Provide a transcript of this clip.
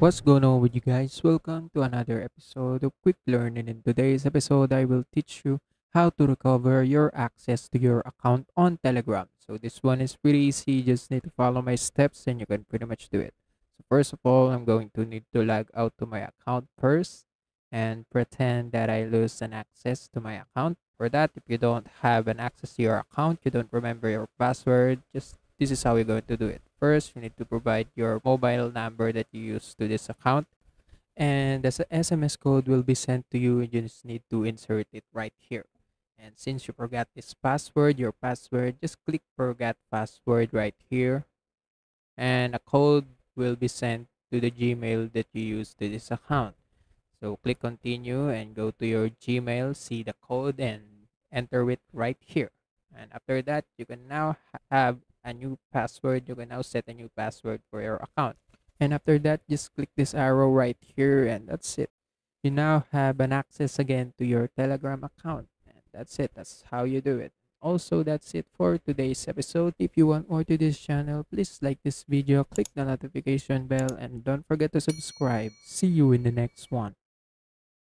What's going on with you guys? Welcome to another episode of Quick Learning. In today's episode, I will teach you how to recover your access to your account on Telegram. So this one is pretty easy. You just need to follow my steps and you can pretty much do it. So first of all, I'm going to need to log out to my account first and pretend that I lose an access to my account. For that, if you don't have an access to your account, you don't remember your password, just this is how you're going to do it. First, you need to provide your mobile number that you use to this account, and the SMS code will be sent to you. You just need to insert it right here. And since you forgot this password, your password, just click forgot password right here, and a code will be sent to the Gmail that you use to this account. So click continue and go to your Gmail, see the code and enter it right here. And after that, you can now have a new password. You can now set a new password for your account. And after that, just click this arrow right here and that's it. You now have an access again to your Telegram account. And that's it. That's how you do it. Also, that's it for today's episode. If you want more to this channel, please like this video, click the notification bell, and don't forget to subscribe. See you in the next one.